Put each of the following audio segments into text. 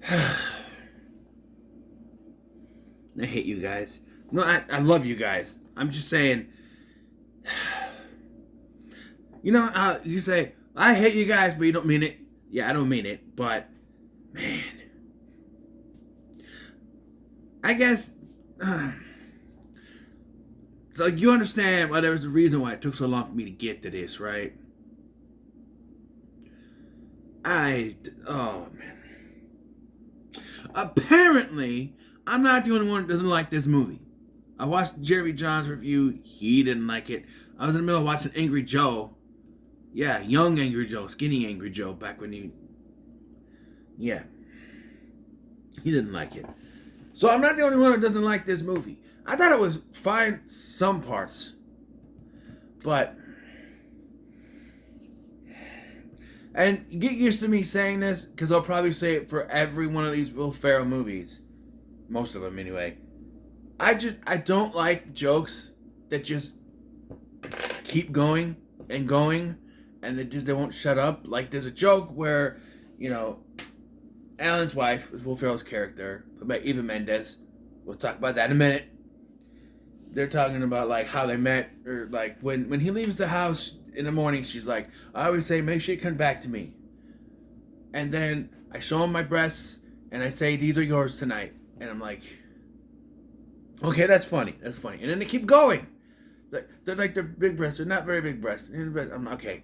I hate you guys. No, I love you guys. I'm just saying. You say I hate you guys, but you don't mean it. Yeah, I don't mean it, but man, I guess. So you understand why there was a reason why it took so long for me to get to this, right? Oh man. Apparently, I'm not the only one that doesn't like this movie. I watched Jeremy John's review. He didn't like it. I was in the middle of watching Angry Joe. Yeah, young Angry Joe, skinny Angry Joe, back when he. Yeah. He didn't like it. So I'm not the only one that doesn't like this movie. I thought it was fine some parts. But. And get used to me saying this, because I'll probably say it for every one of these Will Ferrell movies. Most of them, anyway. I don't like jokes that just keep going and going, and they won't shut up. Like, there's a joke where, Alan's wife is Will Ferrell's character, played by Eva Mendes. We'll talk about that in a minute. They're talking about, like, how they met, or, like, when he leaves the house in the morning, she's like, I always say, make sure you come back to me. And then I show him my breasts, and I say, these are yours tonight. And I'm like, okay, that's funny. And then they keep going. They're big breasts. They're not very big breasts. I'm okay.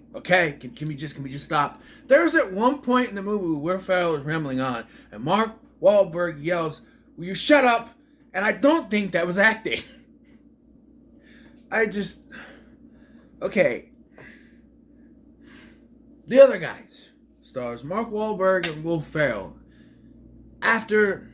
Can we just stop? There's at one point in the movie where Ferrell is rambling on, and Mark Wahlberg yells, "Will you shut up?" And I don't think that was acting. Okay. The other guys stars Mark Wahlberg and Will Ferrell. After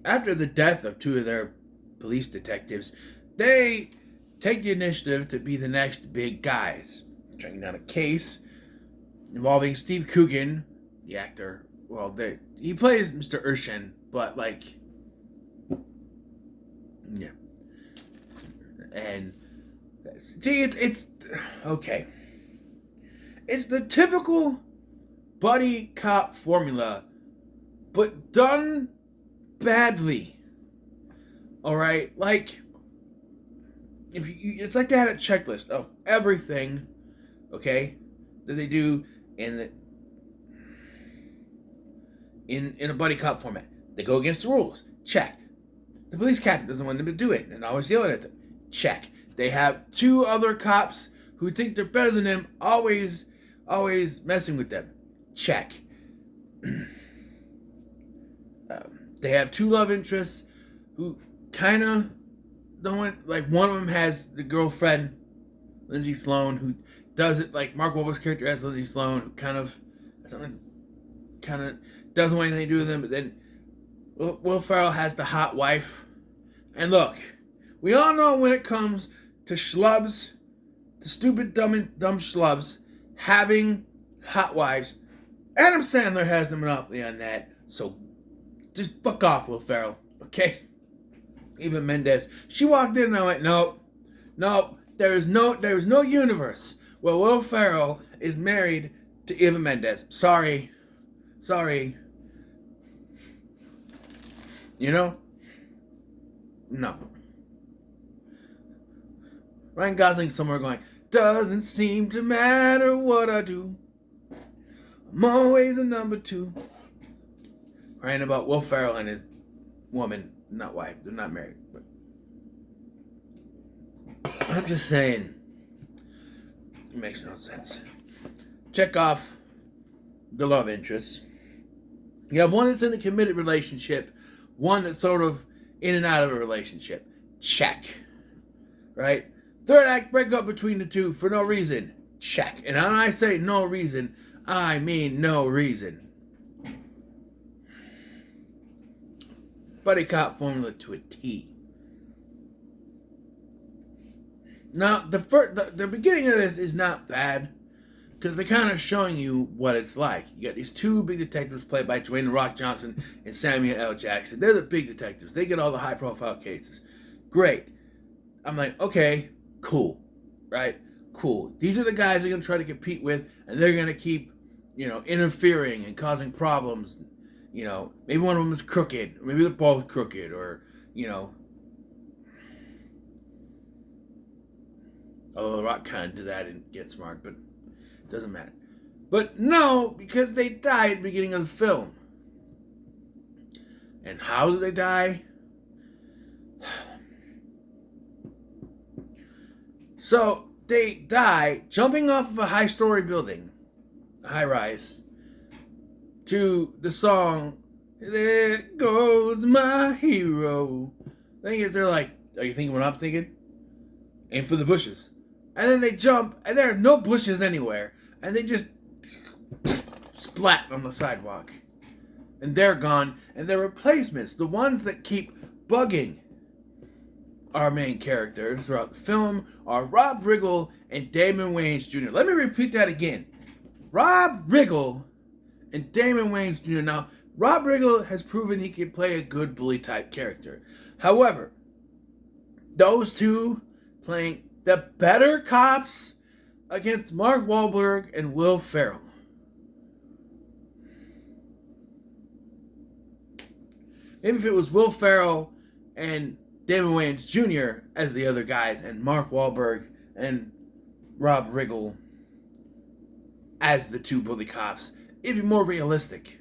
the death of two of their police detectives, they take the initiative to be the next big guys, tracking down a case involving Steve Coogan, the actor. Well, he plays Mr. Urshan, but yeah. And see, it's okay. It's the typical buddy cop formula, but done badly. All right, like it's like they had a checklist of everything, okay, that they do in a buddy cop format. They go against the rules. Check. The police captain doesn't want them to do it and always yelling at them. Check. They have two other cops who think they're better than them, always messing with them. Check. They have two love interests who kind of don't want, like, one of them has the girlfriend, Lindsay Sloan, who does it like Mark Wahlberg's character as Lindsay Sloan, who kind of doesn't want anything to do with them, but then Will Ferrell has the hot wife. And look, we all know when it comes to schlubs, to stupid, dumb schlubs, having hot wives, Adam Sandler has the monopoly on that. So just fuck off, Will Ferrell, okay? Even Mendes. She walked in and I went, nope. There is no universe where Will Ferrell is married to Eva Mendes. Sorry. No. Ryan Gosling somewhere going, doesn't seem to matter what I do. I'm always a number two. Crying about Will Ferrell and his woman, not wife. They're not married. But I'm just saying, it makes no sense. Check off the love interests. You have one that's in a committed relationship, one that's sort of in and out of a relationship. Check. Right? Third act breakup between the two for no reason. Check. And when I say no reason, I mean no reason. Buddy cop formula to a T. Now, the beginning of this is not bad, because they're kind of showing you what it's like. You got these two big detectives played by Dwayne "The Rock" Johnson and Samuel L. Jackson. They're the big detectives. They get all the high-profile cases. Great. I'm like, okay, cool, right? Cool. These are the guys they're going to try to compete with, and they're going to keep, interfering and causing problems, maybe one of them is crooked, or maybe they're both crooked, or although The Rock kind of did that and Get Smart, but it doesn't matter. But no, because they died at the beginning of the film. And how did they die? So they die jumping off of a high-story building, a high-rise, to the song, "There Goes My Hero." The thing is, they're like, are you thinking what I'm thinking? Aim for the bushes. And then they jump, and there are no bushes anywhere. And they just splat on the sidewalk. And they're gone. And their replacements, the ones that keep bugging our main characters throughout the film, are Rob Riggle and Damon Wayans Jr. Let me repeat that again. Rob Riggle and Damon Wayans Jr. Now, Rob Riggle has proven he can play a good bully-type character. However, those two playing the better cops against Mark Wahlberg and Will Ferrell. Maybe if it was Will Ferrell and Damon Wayans Jr. as the other guys, and Mark Wahlberg and Rob Riggle as the two bully cops, it'd be more realistic.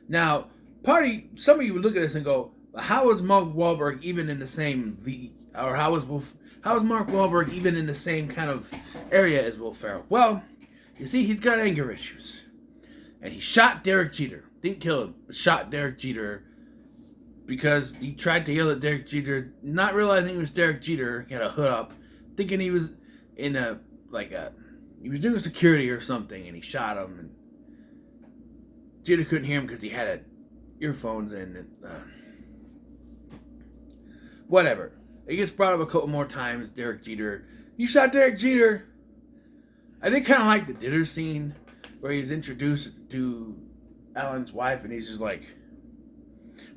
Now, some of you would look at this and go, how is Mark Wahlberg even in the same league? Or how is Mark Wahlberg even in the same kind of area as Will Ferrell? Well, you see, he's got anger issues. And he shot Derek Jeter. Didn't kill him, but shot Derek Jeter because he tried to yell at Derek Jeter, not realizing it was Derek Jeter. He had a hood up, thinking he was he was doing security or something, and he shot him. And Jeter couldn't hear him because he had earphones in. And, whatever. It gets brought up a couple more times. Derek Jeter. You shot Derek Jeter. I did kind of like the dinner scene where he's introduced to Alan's wife, and he's just like.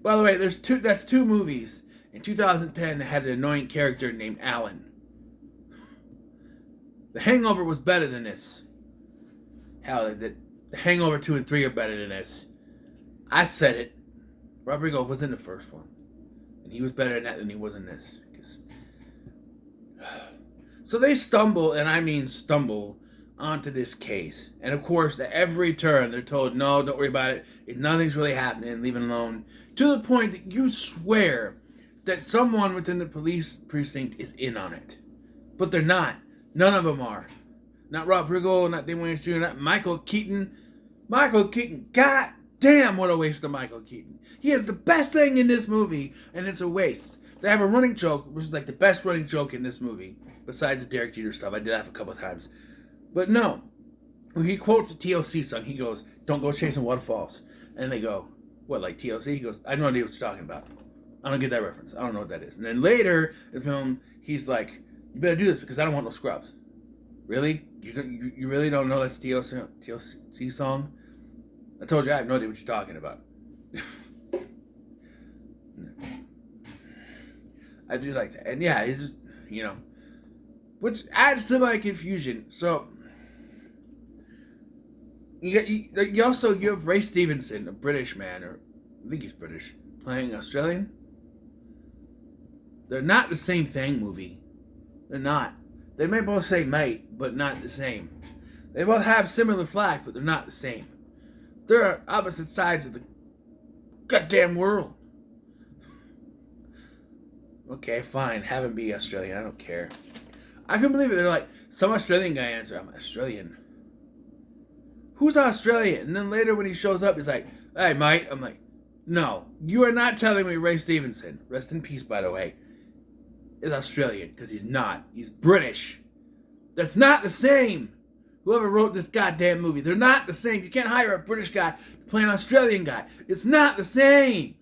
By the way, that's two movies in 2010 that had an annoying character named Alan. The Hangover was better than this. Hell, the Hangover 2 and 3 are better than this. I said it. Rodrigo was in the first one. And he was better in that than he was in this. So they stumble, and I mean stumble, onto this case. And of course, at every turn, they're told, no, don't worry about it. Nothing's really happening. Leave it alone. To the point that you swear that someone within the police precinct is in on it. But they're not. None of them are. Not Rob Riggle, not Damon Wayans Jr., not Michael Keaton. Michael Keaton, god damn, what a waste of Michael Keaton. He has the best thing in this movie, and it's a waste. They have a running joke, which is like the best running joke in this movie, besides the Derek Jeter stuff. I did that a couple of times. But no, when he quotes a TLC song, he goes, don't go chasing waterfalls. And they go, what, like TLC? He goes, I have no idea what you're talking about. I don't get that reference. I don't know what that is. And then later in the film, he's like, you better do this because I don't want no scrubs. Really? You really don't know that's TLC song? I told you I have no idea what you're talking about. I do like that. And yeah, it's just, which adds to my confusion. So, you have Ray Stevenson, a British man, or I think he's British, playing Australian. They're not the same thing, movie. They're not. They may both say mate, but not the same. They both have similar flags, but they're not the same. They're opposite sides of the goddamn world. Okay, fine. Have him be Australian. I don't care. I couldn't believe it. They're like, some Australian guy answered, I'm Australian. Who's Australian? And then later when he shows up, he's like, hey, mate. I'm like, no, you are not telling me Ray Stevenson, rest in peace, by the way, is Australian, because he's not. He's British. That's not the same. Whoever wrote this goddamn movie, they're not the same. You can't hire a British guy to play an Australian guy. It's not the same.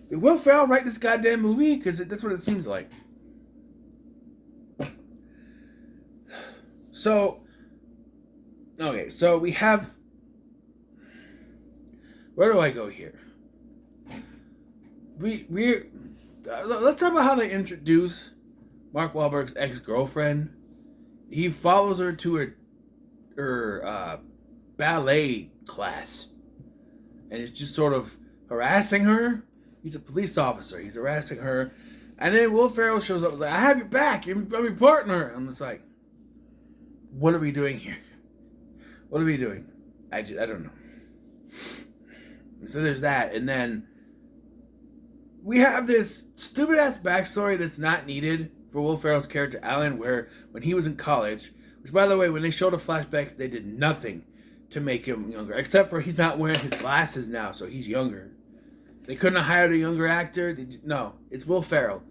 Did Will Ferrell write this goddamn movie? Because that's what it seems like. So we have... Where do I go here? Let's talk about how they introduce Mark Wahlberg's ex-girlfriend. He follows her to her ballet class. and is just sort of harassing her. He's a police officer. He's harassing her. And then Will Ferrell shows up and is like, I have your back. I'm your partner. I'm just like, what are we doing here? What are we doing? I don't know. So there's that. And then we have this stupid-ass backstory that's not needed for Will Ferrell's character, Alan, where when he was in college, which, by the way, when they showed the flashbacks, they did nothing to make him younger, except for he's not wearing his glasses now, so he's younger. They couldn't have hired a younger actor. No, it's Will Ferrell.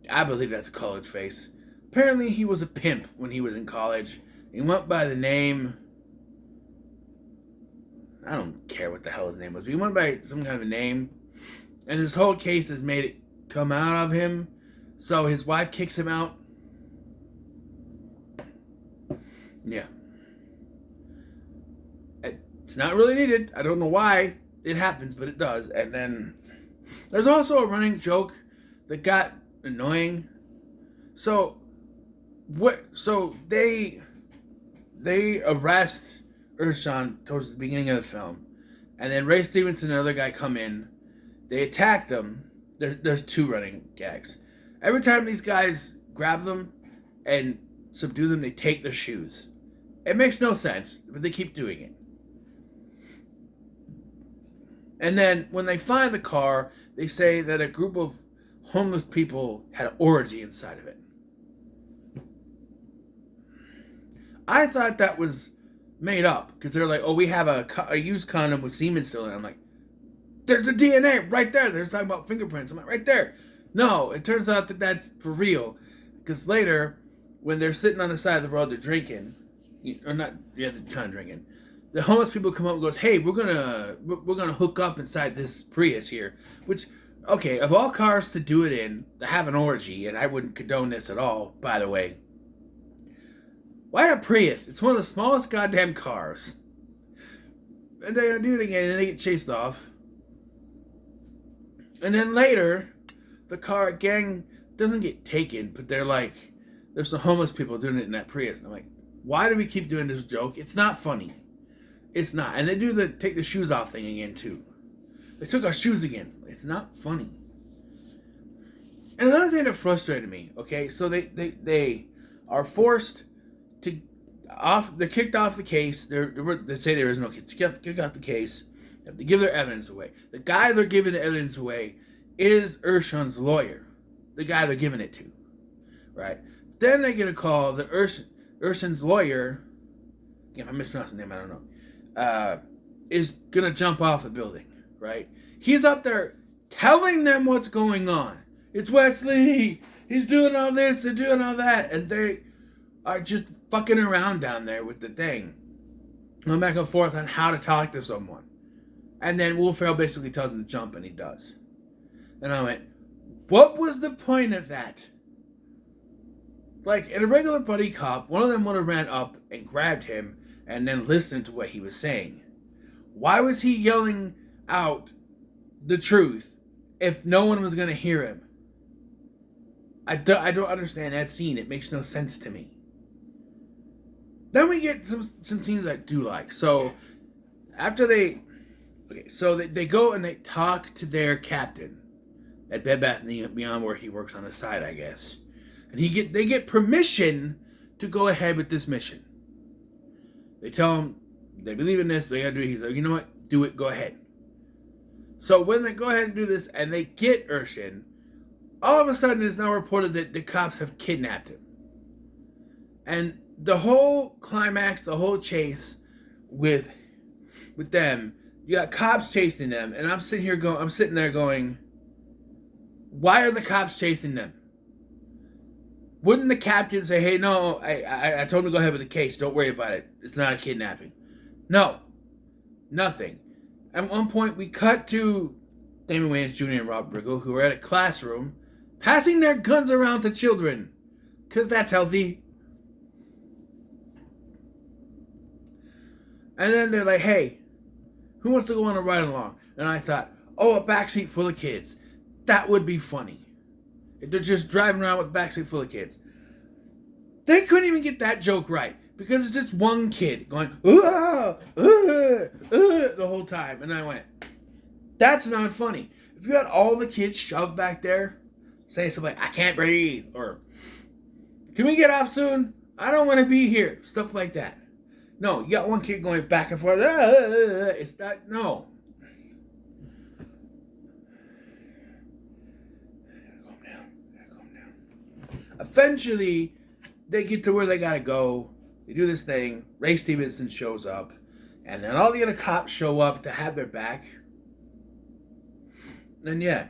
I believe that's a college face. Apparently, he was a pimp when he was in college. He went by the name... I don't care what the hell his name was, but he went by some kind of a name. And this whole case has made it come out of him. So his wife kicks him out. Yeah. It's not really needed. I don't know why it happens, but it does. And then there's also a running joke that got annoying. So they arrest Urshan towards the beginning of the film, and then Ray Stevenson and another guy come in. They attack them. There's two running gags. Every time these guys grab them and subdue them, they take their shoes. It makes no sense, but they keep doing it. And then when they find the car, they say that a group of homeless people had an orgy inside of it. I thought that was made up, because they're like, oh, we have a used condom with semen still in it. I'm like, there's the DNA right there. They're talking about fingerprints. I'm like, right there. No, it turns out that that's for real, because later, when they're sitting on the side of the road, they're drinking, or not, yeah, they're kind of drinking. The homeless people come up and goes, hey, we're gonna hook up inside this Prius here, which, okay, of all cars to do it in, to have an orgy, and I wouldn't condone this at all, by the way. Why a Prius? It's one of the smallest goddamn cars. And they're gonna do it again, and they get chased off. And then later, the car gang doesn't get taken, but they're like, there's some homeless people doing it in that Prius. And I'm like, why do we keep doing this joke? It's not funny. It's not. And they do the take the shoes off thing again, too. They took our shoes again. It's not funny. And another thing that frustrated me, okay, so they are forced to they're kicked off the case. They say there is no case. Kick off the case. They have to give their evidence away. The guy they're giving the evidence away is Urshan's lawyer. The guy they're giving it to. Right? Then they get a call that Urshan's lawyer, again, if I mispronounced the name, I don't know, is going to jump off a building. Right? He's up there telling them what's going on. It's Wesley. He's doing all this and doing all that. And they are just fucking around down there with the thing. Going back and forth on how to talk to someone. And then Will Ferrell basically tells him to jump, and he does. And I went, what was the point of that? Like, in a regular buddy cop, one of them would have ran up and grabbed him and then listened to what he was saying. Why was he yelling out the truth if no one was going to hear him? I don't understand that scene. It makes no sense to me. Then we get some scenes I do like. So, after they go and they talk to their captain at Bed Bath & Beyond, where he works on the side, I guess. And they get permission to go ahead with this mission. They tell him they believe in this, they gotta do it. He's like, you know what? Do it, go ahead. So when they go ahead and do this and they get Urshan, all of a sudden it's now reported that the cops have kidnapped him. And the whole climax, the whole chase with them, you got cops chasing them, and I'm sitting there going, why are the cops chasing them? Wouldn't the captain say, hey, no, I told him to go ahead with the case, don't worry about it, it's not a kidnapping? No, nothing. At one point, we cut to Damon Wayans Jr. and Rob Riggle, who are at a classroom, passing their guns around to children, because that's healthy. And then they're like, hey, who wants to go on a ride along? And I thought, oh, a backseat full of kids. That would be funny. If they're just driving around with a backseat full of kids. They couldn't even get that joke right. Because it's just one kid going, the whole time. And I went, that's not funny. If you had all the kids shoved back there, saying something like, I can't breathe, or can we get off soon? I don't want to be here. Stuff like that. No, you got one kid going back and forth. It's not, no. Calm down. Eventually, they get to where they gotta go. They do this thing. Ray Stevenson shows up. And then all the other cops show up to have their back. And yeah.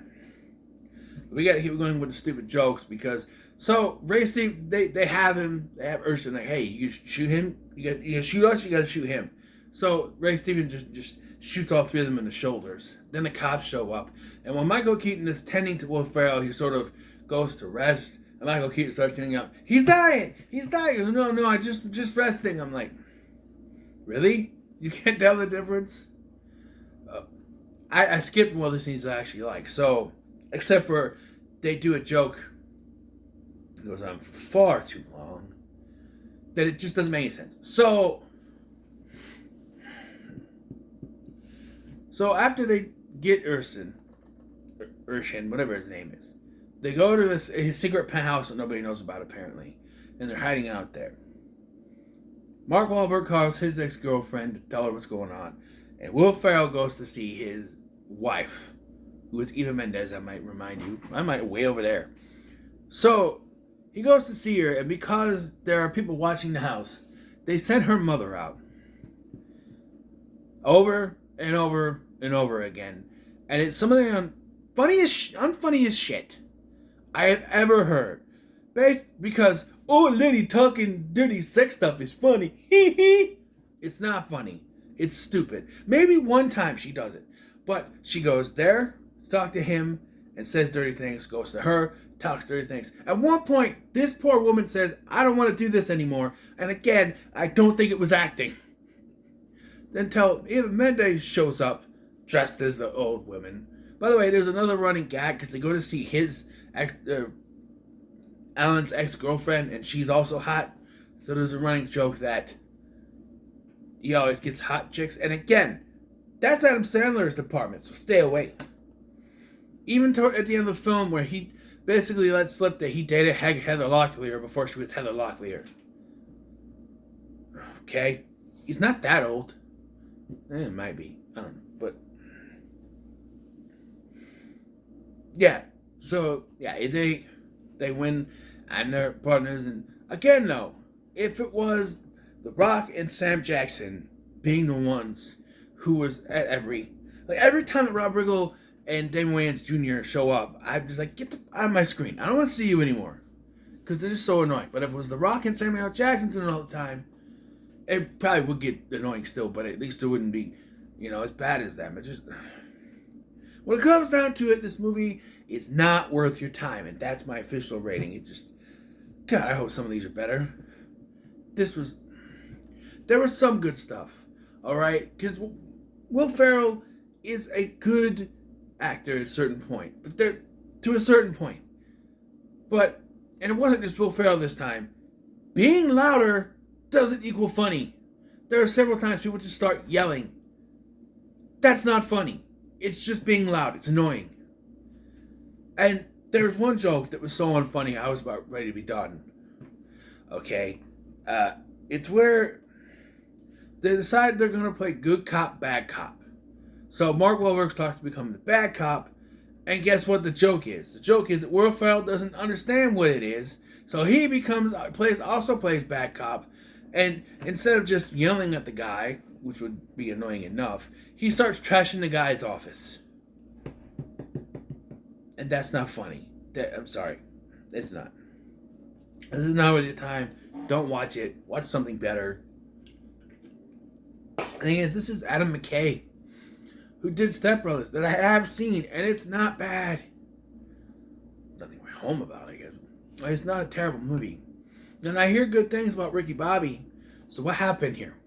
We gotta keep going with the stupid jokes because... So, Ray Steve, they have him, they have Ursula, like, hey, you shoot him, you gotta shoot us, you gotta shoot him. So, Ray Stevens just shoots all three of them in the shoulders. Then the cops show up. And when Michael Keaton is tending to Will Ferrell, he sort of goes to rest. And Michael Keaton starts getting up, he's dying! He goes, no, I just resting. I'm like, really? You can't tell the difference? I skipped one of the scenes I actually like. So, except for, they do a joke. It goes on for far too long that it just doesn't make any sense. So after they get Urshan, whatever his name is, they go to his secret penthouse that nobody knows about apparently, and they're hiding out there. Mark Wahlberg calls his ex-girlfriend to tell her what's going on, and Will Ferrell goes to see his wife, who is Eva Mendes. I might remind you, I might way over there. So he goes to see her, and because there are people watching the house, they send her mother out. Over and over and over again. And it's some of the unfunniest shit I have ever heard. Because, lady talking dirty sex stuff is funny. It's not funny. It's stupid. Maybe one time she does it. But she goes there to talk to him and says dirty things, goes to her, talks dirty things. At one point, this poor woman says, I don't want to do this anymore. And again, I don't think it was acting. Then until Eva Mendes shows up, dressed as the old woman. By the way, there's another running gag because they go to see his Alan's ex-girlfriend, and she's also hot. So there's a running joke that he always gets hot chicks. And again, that's Adam Sandler's department, so stay away. Even at the end of the film where he basically let slip that he dated Heather Locklear before she was Heather Locklear. Okay? He's not that old. It might be. I don't know. But yeah. So yeah, they win and their partners. And again, though, if it was The Rock and Sam Jackson being the ones who was at every time that Rob Riggle and Damon Wayans Jr. show up, I'm just like, get out of my screen. I don't want to see you anymore. Because they're just so annoying. But if it was The Rock and Samuel L. Jackson doing it all the time, it probably would get annoying still, but at least it wouldn't be, as bad as them. It just... When it comes down to it, this movie is not worth your time, and that's my official rating. It just... God, I hope some of these are better. There was some good stuff, alright? Because Will Ferrell is a good actor at a certain point, but to a certain point. But, and it wasn't just Will Ferrell this time, being louder doesn't equal funny. There are several times people just start yelling. That's not funny. It's just being loud. It's annoying. And there's one joke that was so unfunny, I was about ready to be done. Okay? It's where they decide they're going to play good cop, bad cop. So Mark Wahlberg talks to become the bad cop, and guess what the joke is? The joke is that Will Ferrell doesn't understand what it is, so he also plays bad cop, and instead of just yelling at the guy, which would be annoying enough, he starts trashing the guy's office. And that's not funny. I'm sorry. It's not. This is not worth your time. Don't watch it. Watch something better. The thing is, this is Adam McKay, who did Step Brothers, that I have seen, and it's not bad. Nothing to write home about, I guess. It's not a terrible movie. And I hear good things about Ricky Bobby, so what happened here?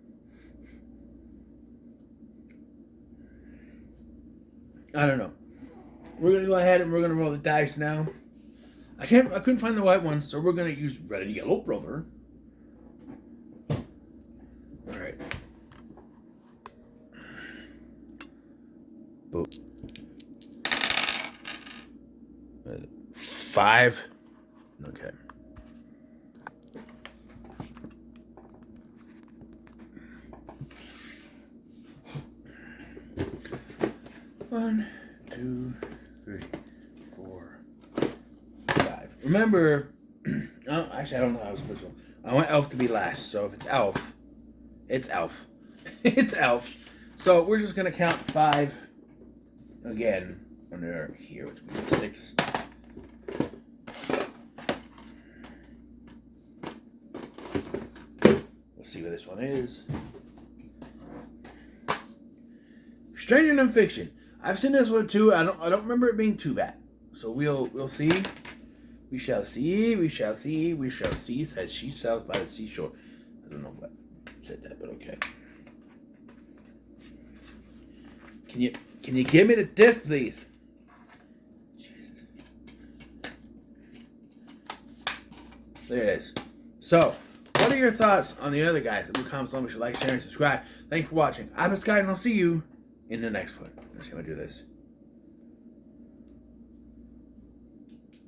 I don't know. We're going to go ahead and we're going to roll the dice now. I couldn't find the white ones, so we're going to use red and yellow, brother. Boom. 5. Okay. One, 2, 3, 4, 5. Remember, oh, actually, I don't know how I was supposed to. I want Elf to be last, so if it's Elf, it's Elf. It's Elf. So we're just gonna count 5 again under here, which means 6. Let's see what this one is. Stranger Than Fiction. I've seen this one too. I don't remember it being too bad. So we'll see. We shall see. We shall see. We shall see. Says she sells by the seashore. I don't know what said that, but okay. Can you give me the disc, please? Jesus. There it is. So, what are your thoughts on the other guys? Leave comments below. Make sure to like, share, and subscribe. Thank you for watching. I'm Sky, and I'll see you in the next one. I'm just gonna do this.